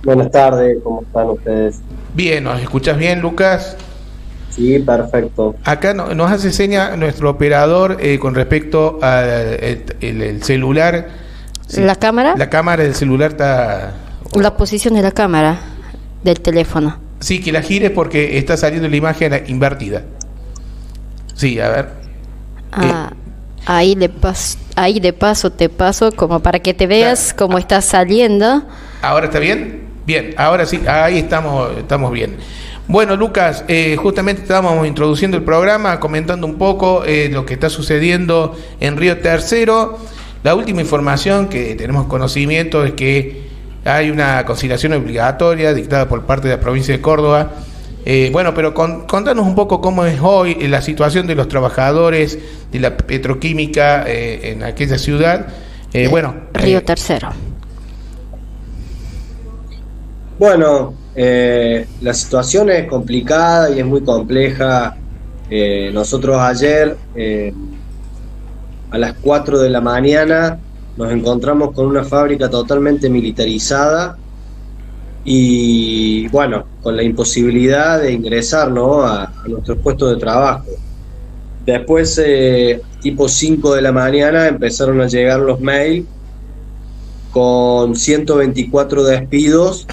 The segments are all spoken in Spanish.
Buenas tardes, ¿cómo están ustedes? Bien, ¿nos escuchas bien, Lucas? Sí, perfecto. Acá nos hace seña nuestro operador con respecto al el celular. Sí, ¿La cámara? la cámara del celular está... La posición de la cámara del teléfono. Sí, que la gires porque está saliendo la imagen invertida. Sí, a ver. Ah, ahí de paso te paso como para que te veas Claro. cómo está saliendo. ¿Ahora está bien? Bien, ahora sí, ahí estamos bien. Bueno, Lucas, justamente estábamos introduciendo el programa, comentando un poco lo que está sucediendo en Río Tercero. La última información que tenemos conocimiento es que hay una conciliación obligatoria dictada por parte de la provincia de Córdoba. Bueno, pero contanos un poco cómo es hoy la situación de los trabajadores de la petroquímica en aquella ciudad. Río Tercero. Bueno, la situación es complicada y es muy compleja. Nosotros ayer, a las 4 de la mañana, nos encontramos con una fábrica totalmente militarizada y, bueno, con la imposibilidad de ingresar, ¿no?, a nuestros puestos de trabajo. Después, tipo 5 de la mañana, empezaron a llegar los mails con 124 despidos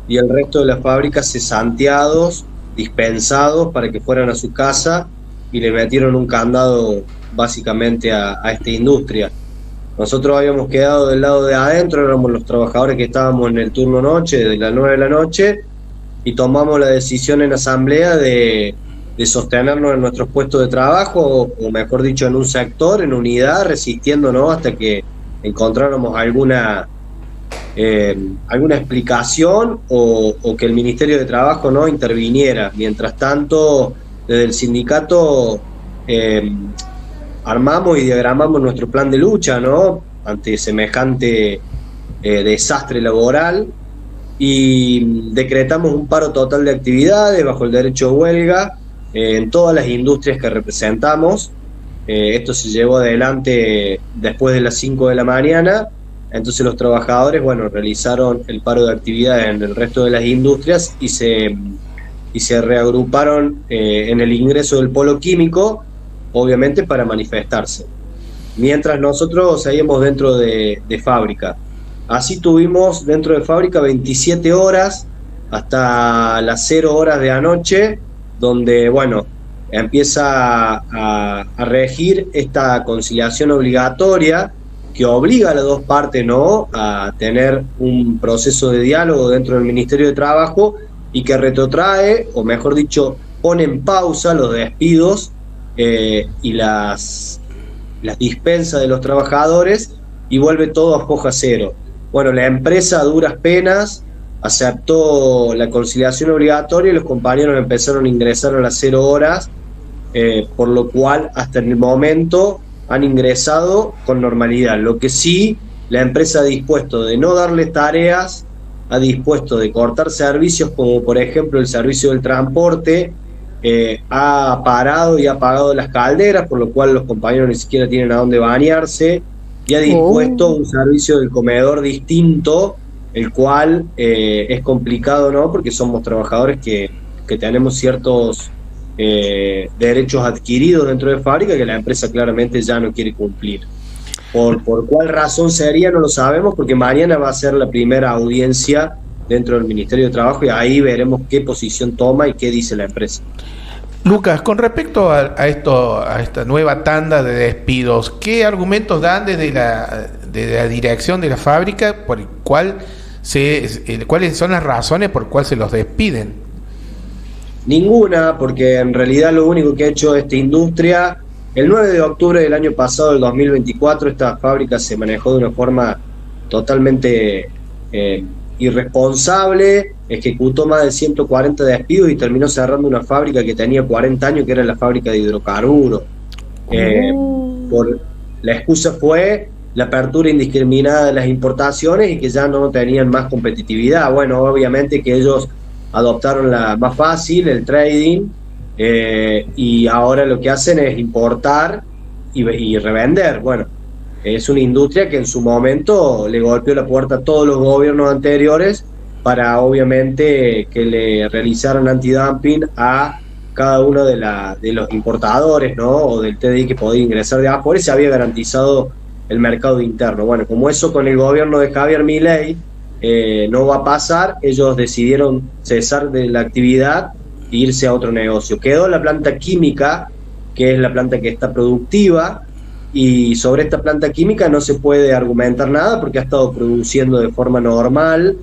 y el resto de las fábricas cesanteados, dispensados para que fueran a su casa, y le metieron un candado básicamente a esta industria. Nosotros habíamos quedado del lado de adentro, éramos los trabajadores que estábamos en el turno noche, de las 9 de la noche, y tomamos la decisión en asamblea de sostenernos en nuestros puestos de trabajo, o mejor dicho, en un sector, en unidad, resistiéndonos hasta que encontráramos alguna explicación o que el Ministerio de Trabajo no interviniera. Mientras tanto, desde el sindicato armamos y diagramamos nuestro plan de lucha, ¿no?, ante semejante desastre laboral, y decretamos un paro total de actividades bajo el derecho de huelga en todas las industrias que representamos. Esto se llevó adelante después de las 5 de la mañana. Entonces los trabajadores, bueno, realizaron el paro de actividades en el resto de las industrias y se reagruparon en el ingreso del polo químico, obviamente para manifestarse. Mientras nosotros seguíamos dentro de fábrica. Así tuvimos dentro de fábrica 27 horas hasta las 0 horas de anoche, donde, bueno, empieza a regir esta conciliación obligatoria que obliga a las dos partes, ¿no?, a tener un proceso de diálogo dentro del Ministerio de Trabajo, y que retrotrae, o mejor dicho, pone en pausa los despidos y las dispensas de los trabajadores, y vuelve todo a foja cero. Bueno, la empresa a duras penas aceptó la conciliación obligatoria y los compañeros empezaron a ingresar a las 0 horas, por lo cual hasta en el momento han ingresado con normalidad. Lo que sí, la empresa ha dispuesto de no darles tareas, ha dispuesto de cortar servicios, como por ejemplo el servicio del transporte, ha parado y ha apagado las calderas, por lo cual los compañeros ni siquiera tienen a dónde bañarse, y ha dispuesto un servicio del comedor distinto, el cual es complicado, ¿no?, porque somos trabajadores que tenemos ciertos derechos adquiridos dentro de fábrica que la empresa claramente ya no quiere cumplir. Por cuál razón sería no lo sabemos, porque mañana va a ser la primera audiencia dentro del Ministerio de Trabajo y ahí veremos qué posición toma y qué dice la empresa. Lucas, con respecto a esta nueva tanda de despidos, ¿qué argumentos dan desde la dirección de la fábrica por el cual cuáles son las razones por cuál se los despiden? Ninguna, porque en realidad lo único que ha hecho esta industria, el 9 de octubre del año pasado, del 2024, esta fábrica se manejó de una forma totalmente irresponsable, ejecutó más de 140 despidos y terminó cerrando una fábrica que tenía 40 años, que era la fábrica de hidrocarburos. La excusa fue la apertura indiscriminada de las importaciones y que ya no tenían más competitividad. Bueno, obviamente que ellos adoptaron la más fácil, el trading, y ahora lo que hacen es importar y revender. Bueno, es una industria que en su momento le golpeó la puerta a todos los gobiernos anteriores para obviamente que le realizaran antidumping a cada uno de los importadores, ¿no? O del TDI que podía ingresar de afuera, y se había garantizado el mercado interno. Bueno, como eso con el gobierno de Javier Milei no va a pasar, ellos decidieron cesar de la actividad e irse a otro negocio. Quedó la planta química, que es la planta que está productiva, y sobre esta planta química no se puede argumentar nada porque ha estado produciendo de forma normal.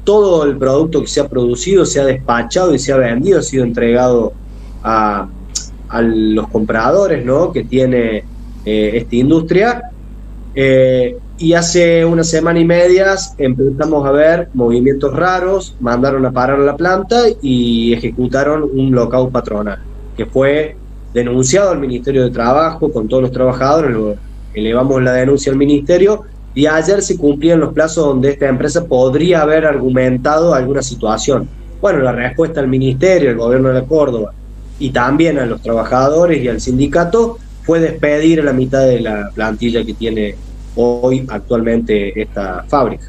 Todo el producto que se ha producido se ha despachado y se ha vendido, ha sido entregado a los compradores, ¿no?, que tiene esta industria. Y hace una semana y media empezamos a ver movimientos raros, mandaron a parar la planta y ejecutaron un lockout patronal, que fue denunciado al Ministerio de Trabajo con todos los trabajadores. Elevamos la denuncia al Ministerio y ayer se cumplían los plazos donde esta empresa podría haber argumentado alguna situación. Bueno, la respuesta al Ministerio, al Gobierno de la Córdoba y también a los trabajadores y al sindicato fue despedir a la mitad de la plantilla que tiene hoy actualmente esta fábrica.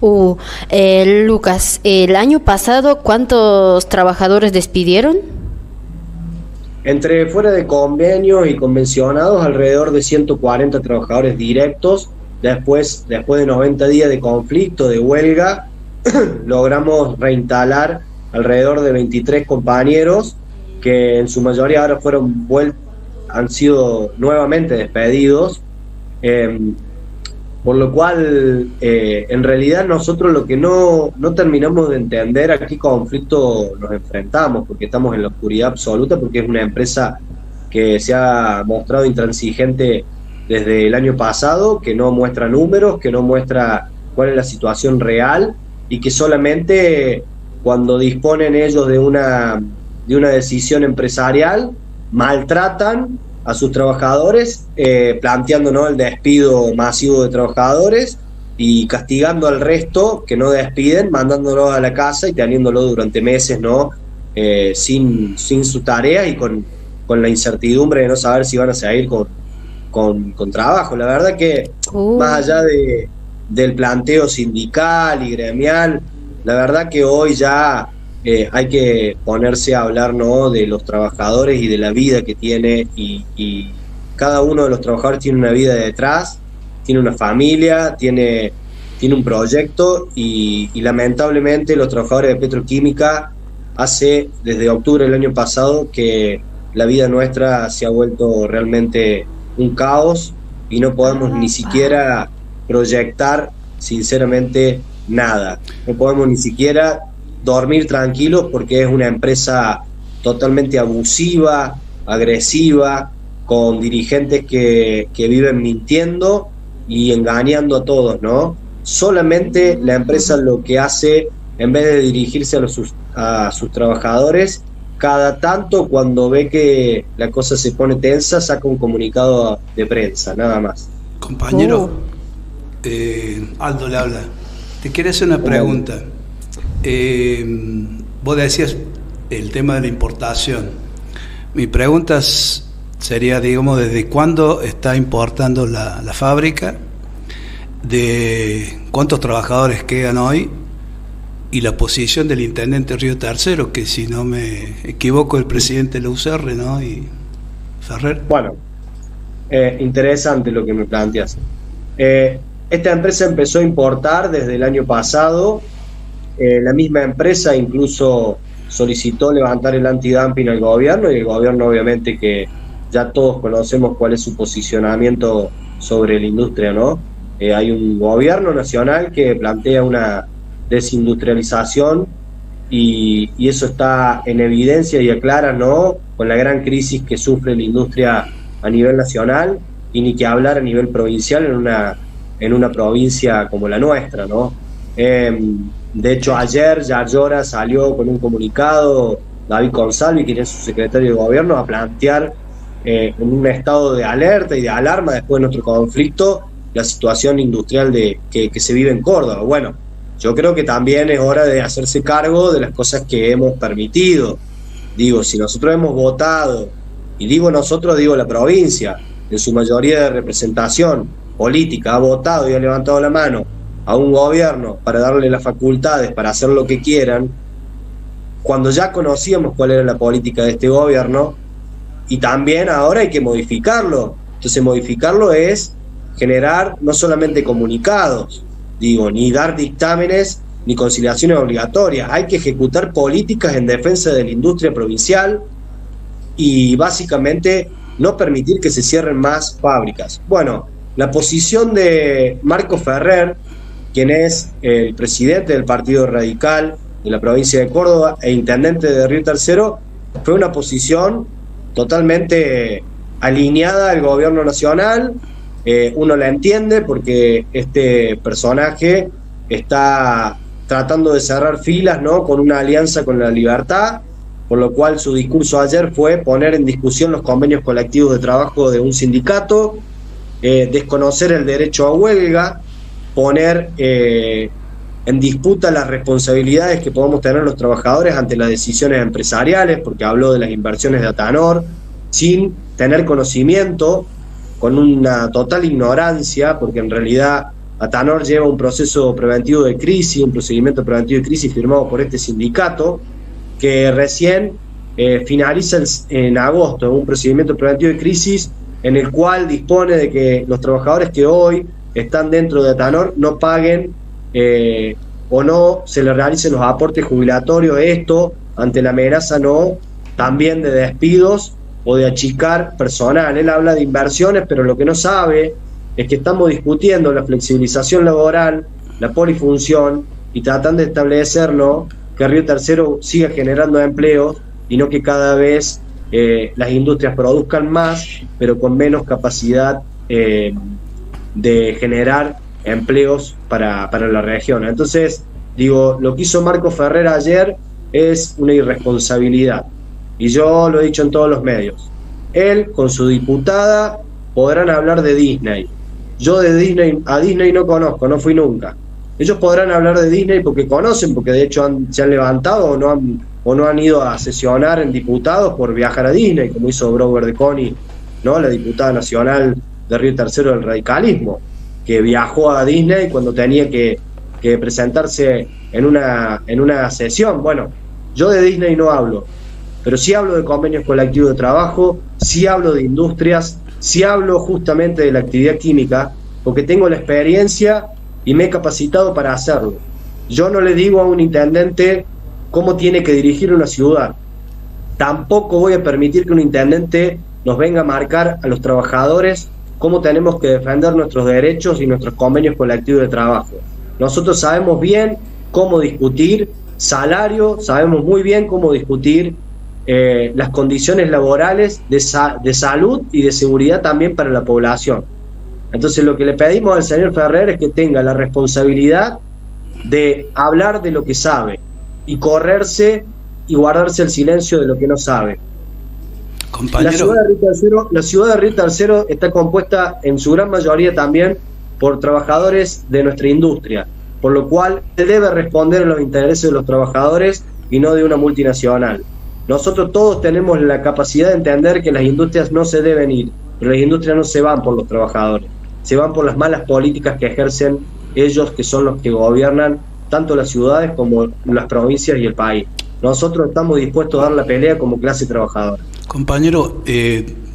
Lucas, el año pasado, ¿cuántos trabajadores despidieron? Entre fuera de convenios y convencionados, alrededor de 140 trabajadores directos. Después de 90 días de conflicto, de huelga, logramos reinstalar alrededor de 23 compañeros que en su mayoría ahora han sido nuevamente despedidos. Por lo cual, en realidad nosotros lo que no terminamos de entender a qué conflicto nos enfrentamos, porque estamos en la oscuridad absoluta, porque es una empresa que se ha mostrado intransigente desde el año pasado, que no muestra números, que no muestra cuál es la situación real, y que solamente cuando disponen ellos de una decisión empresarial, maltratan a sus trabajadores, planteando, ¿no?, el despido masivo de trabajadores y castigando al resto que no despiden, mandándolos a la casa y teniéndolo durante meses, ¿no?, sin su tarea y con la incertidumbre de no saber si van a seguir con trabajo. La verdad que más allá del planteo sindical y gremial, la verdad que hoy ya hay que ponerse a hablar, ¿no?, de los trabajadores y de la vida que tiene, y cada uno de los trabajadores tiene una vida detrás, tiene una familia, tiene un proyecto, y lamentablemente los trabajadores de Petroquímica hace desde octubre del año pasado que la vida nuestra se ha vuelto realmente un caos y no podemos ni siquiera proyectar sinceramente nada, no podemos ni siquiera dormir tranquilos porque es una empresa totalmente abusiva, agresiva, con dirigentes que viven mintiendo y engañando a todos, ¿no? Solamente la empresa lo que hace, en vez de dirigirse a sus trabajadores, cada tanto cuando ve que la cosa se pone tensa, saca un comunicado de prensa, nada más. Compañero, Aldo le habla. Te quiero hacer una pregunta. Vos decías el tema de la importación. Mi pregunta sería, digamos, ¿desde cuándo está importando la fábrica? ¿De cuántos trabajadores quedan hoy? Y la posición del intendente Río Tercero, que si no me equivoco, el presidente de la UCR, ¿no? Y Ferrer. Bueno, interesante lo que me planteas. Esta empresa empezó a importar desde el año pasado. La misma empresa incluso solicitó levantar el antidumping al gobierno, y el gobierno, obviamente, que ya todos conocemos cuál es su posicionamiento sobre la industria, ¿no? Hay un gobierno nacional que plantea una desindustrialización, y eso está en evidencia y aclara, ¿no?, con la gran crisis que sufre la industria a nivel nacional, y ni que hablar a nivel provincial en una provincia como la nuestra, ¿no? De hecho, ayer Yarlora salió con un comunicado, David Consalvi, quien es su secretario de gobierno, a plantear en un estado de alerta y de alarma después de nuestro conflicto la situación industrial que se vive en Córdoba. Bueno, yo creo que también es hora de hacerse cargo de las cosas que hemos permitido. Digo, si nosotros hemos votado, y digo nosotros, digo la provincia, en su mayoría de representación política, ha votado y ha levantado la mano a un gobierno para darle las facultades para hacer lo que quieran, cuando ya conocíamos cuál era la política de este gobierno, y también ahora hay que modificarlo. Entonces modificarlo es generar no solamente comunicados, ni dar dictámenes ni conciliaciones obligatorias, hay que ejecutar políticas en defensa de la industria provincial y básicamente no permitir que se cierren más fábricas. Bueno, la posición de Marco Ferrer, quien es el presidente del Partido Radical de la provincia de Córdoba e intendente de Río Tercero, fue una posición totalmente alineada al gobierno nacional. Uno la entiende porque este personaje está tratando de cerrar filas, ¿no?, con una alianza con la libertad, por lo cual su discurso ayer fue poner en discusión los convenios colectivos de trabajo de un sindicato, desconocer el derecho a huelga, poner en disputa las responsabilidades que podemos tener los trabajadores ante las decisiones empresariales, porque habló de las inversiones de Atanor, sin tener conocimiento, con una total ignorancia, porque en realidad Atanor lleva un proceso preventivo de crisis, un procedimiento preventivo de crisis firmado por este sindicato, que recién finaliza en agosto, un procedimiento preventivo de crisis en el cual dispone de que los trabajadores que hoy están dentro de Atanor no paguen o no se les realicen los aportes jubilatorios, esto ante la amenaza no también de despidos o de achicar personal. Él habla de inversiones, pero lo que no sabe es que estamos discutiendo la flexibilización laboral, la polifunción, y tratan de establecer, ¿no?, que Río Tercero siga generando empleos y no que cada vez las industrias produzcan más, pero con menos capacidad de generar empleos para la región. Entonces, digo, lo que hizo Marco Ferrer ayer es una irresponsabilidad, y yo lo he dicho en todos los medios. Él con su diputada podrán hablar de Disney. Yo a Disney no conozco, no fui nunca. Ellos podrán hablar de Disney porque conocen, porque de hecho se han levantado o no han ido a sesionar en diputados por viajar a Disney, como hizo Brower de Coni, ¿no?, la diputada nacional de Río Tercero del radicalismo, que viajó a Disney cuando tenía que presentarse en una sesión. Bueno, yo de Disney no hablo, pero sí hablo de convenios colectivos de trabajo, sí hablo de industrias, sí hablo justamente de la actividad química, porque tengo la experiencia y me he capacitado para hacerlo. Yo no le digo a un intendente cómo tiene que dirigir una ciudad. Tampoco voy a permitir que un intendente nos venga a marcar a los trabajadores cómo tenemos que defender nuestros derechos y nuestros convenios colectivos de trabajo. Nosotros sabemos bien cómo discutir salario, sabemos muy bien cómo discutir las condiciones laborales de salud y de seguridad también para la población. Entonces lo que le pedimos al señor Ferrer es que tenga la responsabilidad de hablar de lo que sabe y correrse y guardarse el silencio de lo que no sabe. Compañero. La ciudad de Río Tercero está compuesta en su gran mayoría también por trabajadores de nuestra industria, por lo cual se debe responder a los intereses de los trabajadores y no de una multinacional. Nosotros todos tenemos la capacidad de entender que las industrias no se deben ir, pero las industrias no se van por los trabajadores, se van por las malas políticas que ejercen ellos, que son los que gobiernan tanto las ciudades como las provincias y el país. Nosotros estamos dispuestos a dar la pelea como clase trabajadora. Compañero,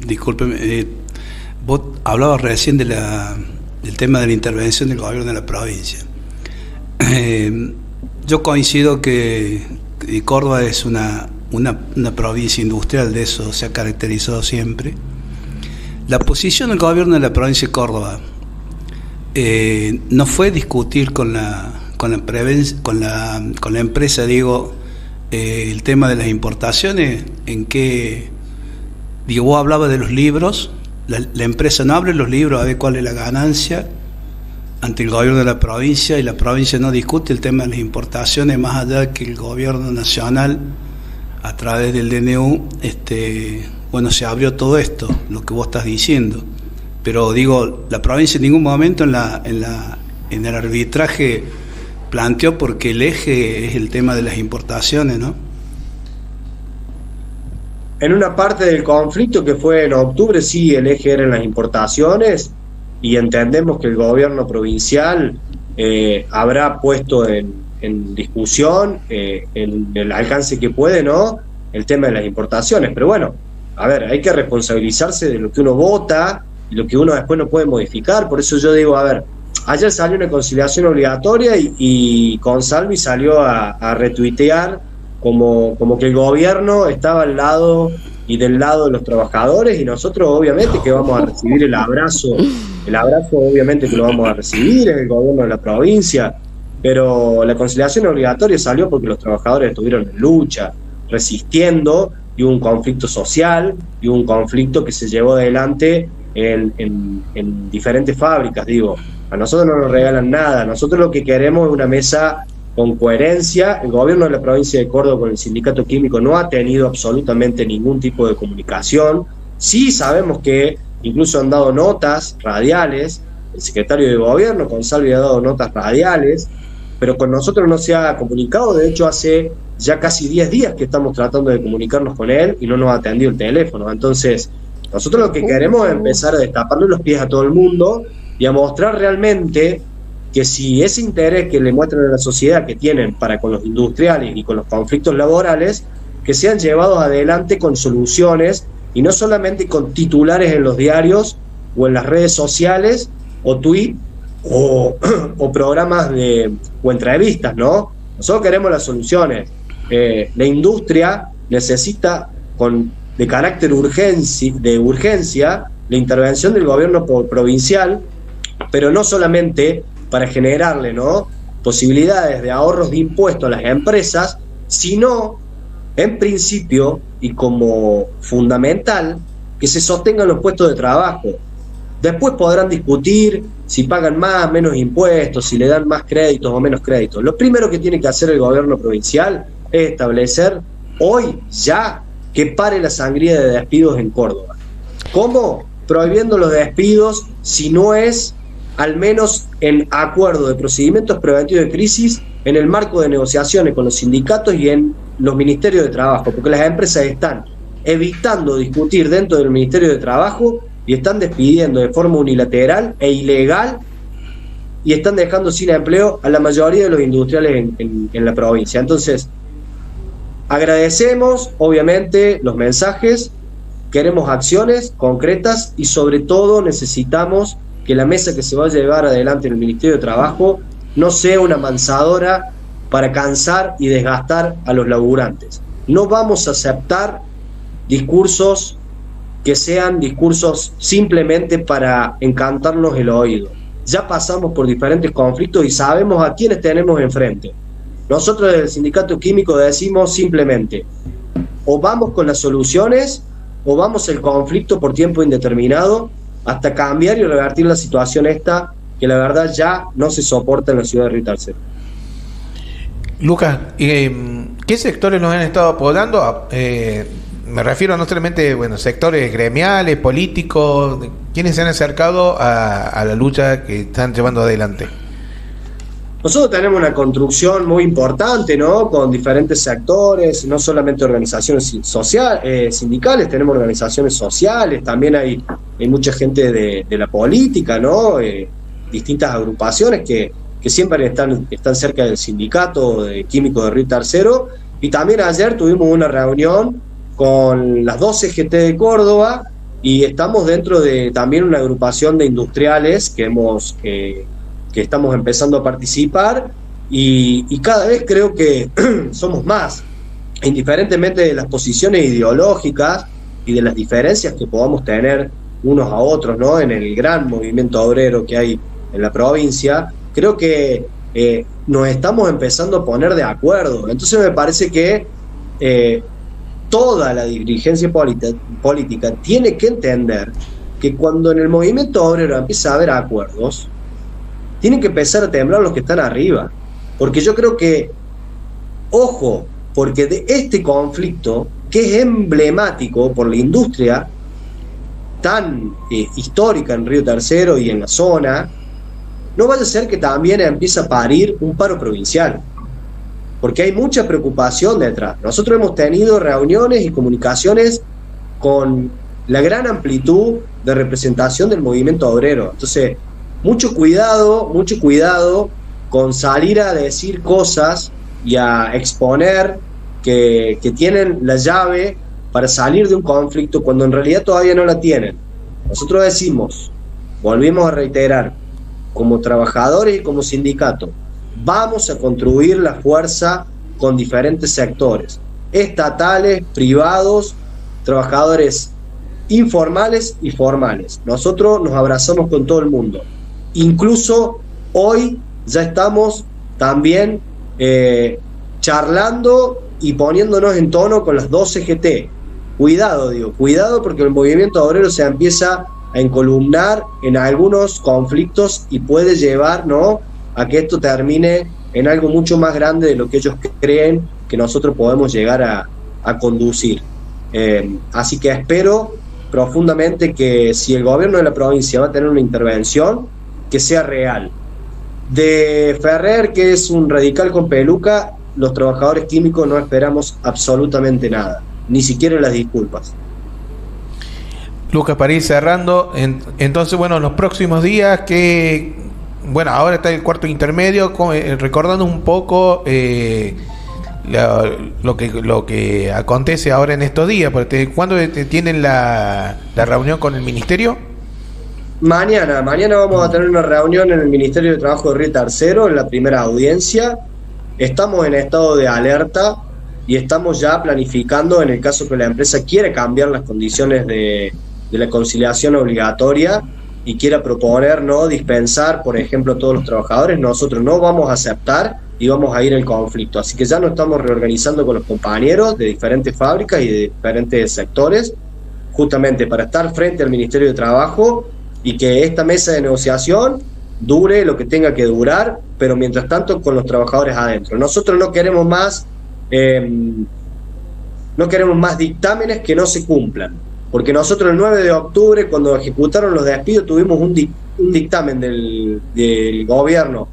discúlpeme, vos hablabas recién del tema de la intervención del gobierno de la provincia. Yo coincido que Córdoba es una provincia industrial, de eso se ha caracterizado siempre. La posición del gobierno de la provincia de Córdoba no fue discutir con la empresa, digo, el tema de las importaciones, en que, digo, vos hablabas de los libros, la empresa no abre los libros a ver cuál es la ganancia ante el gobierno de la provincia, y la provincia no discute el tema de las importaciones, más allá de que el gobierno nacional, a través del DNU, bueno, se abrió todo esto, lo que vos estás diciendo. Pero digo, la provincia en ningún momento en el arbitraje planteó, porque el eje es el tema de las importaciones, ¿no? En una parte del conflicto que fue en octubre, sí, el eje eran las importaciones, y entendemos que el gobierno provincial habrá puesto en discusión, en el alcance que puede, ¿no?, el tema de las importaciones. Pero bueno, a ver, hay que responsabilizarse de lo que uno vota y lo que uno después no puede modificar. Por eso yo digo, a ver, ayer salió una conciliación obligatoria y Consalvi salió a retuitear como que el gobierno estaba al lado y del lado de los trabajadores, y nosotros obviamente que vamos a recibir el abrazo obviamente que lo vamos a recibir en el gobierno de la provincia, pero la conciliación obligatoria salió porque los trabajadores estuvieron en lucha, resistiendo, y hubo un conflicto social, y hubo un conflicto que se llevó adelante en diferentes fábricas. Digo, a nosotros no nos regalan nada, nosotros lo que queremos es una mesa con coherencia. El gobierno de la provincia de Córdoba con el sindicato químico no ha tenido absolutamente ningún tipo de comunicación. Sí sabemos que incluso han dado notas radiales, el secretario de gobierno Consalvi ha dado notas radiales, pero con nosotros no se ha comunicado. De hecho, hace ya casi 10 días que estamos tratando de comunicarnos con él y no nos ha atendido el teléfono. Entonces, nosotros lo que queremos es empezar a destaparle los pies a todo el mundo y a mostrar realmente que si ese interés que le muestran a la sociedad que tienen para con los industriales y con los conflictos laborales, que sean llevados adelante con soluciones y no solamente con titulares en los diarios o en las redes sociales o tweets o programas o entrevistas, ¿no? Nosotros queremos las soluciones. La industria necesita de carácter de urgencia la intervención del gobierno provincial, pero no solamente para generarle, ¿no?, posibilidades de ahorros de impuestos a las empresas, sino, en principio y como fundamental, que se sostengan los puestos de trabajo. Después podrán discutir si pagan más, menos impuestos, si le dan más créditos o menos créditos. Lo primero que tiene que hacer el gobierno provincial es establecer hoy ya que pare la sangría de despidos en Córdoba. ¿Cómo? Prohibiendo los despidos, si no es al menos en acuerdo de procedimientos preventivos de crisis, en el marco de negociaciones con los sindicatos y en los ministerios de trabajo, porque las empresas están evitando discutir dentro del Ministerio de Trabajo y están despidiendo de forma unilateral e ilegal y están dejando sin empleo a la mayoría de los industriales en la provincia. Entonces, agradecemos obviamente los mensajes, queremos acciones concretas y sobre todo necesitamos que la mesa que se va a llevar adelante en el Ministerio de Trabajo no sea una mansadora para cansar y desgastar a los laburantes. No vamos a aceptar discursos que sean discursos simplemente para encantarnos el oído. Ya pasamos por diferentes conflictos y sabemos a quiénes tenemos enfrente. Nosotros desde el Sindicato Químico decimos simplemente, o vamos con las soluciones o vamos al conflicto por tiempo indeterminado hasta cambiar y revertir la situación esta que la verdad ya no se soporta en la ciudad de Río Tercero. Lucas, ¿qué sectores nos han estado apoyando? Me refiero no solamente, sectores gremiales, políticos, ¿quiénes se han acercado a la lucha que están llevando adelante? Nosotros tenemos una construcción muy importante, ¿no?, con diferentes sectores, no solamente organizaciones sindicales, tenemos organizaciones sociales, también hay mucha gente de la política, ¿no?, distintas agrupaciones que siempre están cerca del sindicato de químicos de Río Tercero, y también ayer tuvimos una reunión con las 2 CGT de Córdoba y estamos dentro de también una agrupación de industriales que estamos empezando a participar y cada vez creo que somos más, indiferentemente de las posiciones ideológicas y de las diferencias que podamos tener unos a otros, ¿no?, en el gran movimiento obrero que hay en la provincia. Creo que nos estamos empezando a poner de acuerdo. Entonces me parece que toda la dirigencia política tiene que entender que cuando en el movimiento obrero empieza a haber acuerdos, tienen que empezar a temblar los que están arriba. Porque yo creo que, ojo, porque de este conflicto, que es emblemático por la industria tan histórica en Río Tercero y en la zona, no vaya a ser que también empiece a parir un paro provincial, porque hay mucha preocupación detrás. Nosotros hemos tenido reuniones y comunicaciones con la gran amplitud de representación del movimiento obrero. Entonces, mucho cuidado con salir a decir cosas y a exponer que tienen la llave para salir de un conflicto cuando en realidad todavía no la tienen. Nosotros decimos, volvimos a reiterar, como trabajadores y como sindicato, vamos a construir la fuerza con diferentes sectores, estatales, privados, trabajadores informales y formales. Nosotros nos abrazamos con todo el mundo. Incluso hoy ya estamos también charlando y poniéndonos en tono con las 2 CGT. Cuidado, cuidado, porque el movimiento obrero se empieza a encolumnar en algunos conflictos y puede llevar, ¿no?, a que esto termine en algo mucho más grande de lo que ellos creen que nosotros podemos llegar a conducir. Así que espero profundamente que si el gobierno de la provincia va a tener una intervención, que sea real. De Ferrer, que es un radical con peluca, los trabajadores químicos no esperamos absolutamente nada, ni siquiera las disculpas. Lucas, para ir cerrando, entonces, bueno, en los próximos días, bueno, ahora está el cuarto intermedio, recordando un poco lo que acontece ahora en estos días, porque ¿cuándo tienen la reunión con el ministerio? Mañana vamos a tener una reunión en el Ministerio de Trabajo de Río Tercero, en la primera audiencia. Estamos en estado de alerta y estamos ya planificando, en el caso que la empresa quiere cambiar las condiciones de la conciliación obligatoria y quiera proponer no dispensar, por ejemplo, a todos los trabajadores, nosotros no vamos a aceptar y vamos a ir al conflicto. Así que ya nos estamos reorganizando con los compañeros de diferentes fábricas y de diferentes sectores, justamente para estar frente al Ministerio de Trabajo y que esta mesa de negociación dure lo que tenga que durar, pero mientras tanto con los trabajadores adentro. Nosotros no queremos más dictámenes que no se cumplan, porque nosotros el 9 de octubre, cuando ejecutaron los despidos, tuvimos un dictamen del gobierno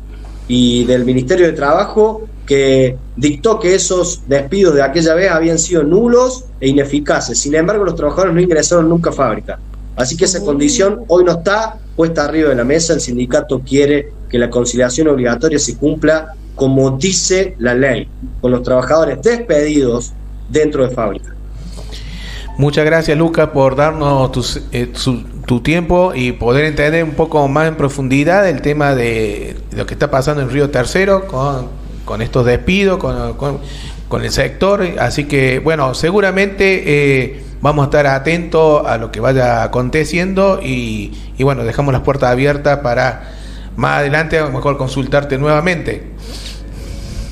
y del Ministerio de Trabajo que dictó que esos despidos de aquella vez habían sido nulos e ineficaces. Sin embargo, los trabajadores no ingresaron nunca a fábrica. Así que esa condición hoy no está puesta arriba de la mesa. El sindicato quiere que la conciliación obligatoria se cumpla como dice la ley, con los trabajadores despedidos dentro de fábrica. Muchas gracias, Lucas, por darnos tu tiempo y poder entender un poco más en profundidad el tema de lo que está pasando en Río Tercero con estos despidos, con el sector. Así que, bueno, seguramente vamos a estar atentos a lo que vaya aconteciendo y bueno, dejamos las puertas abiertas para más adelante a lo mejor consultarte nuevamente.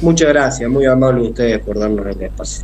Muchas gracias, muy amable ustedes por darnos el espacio.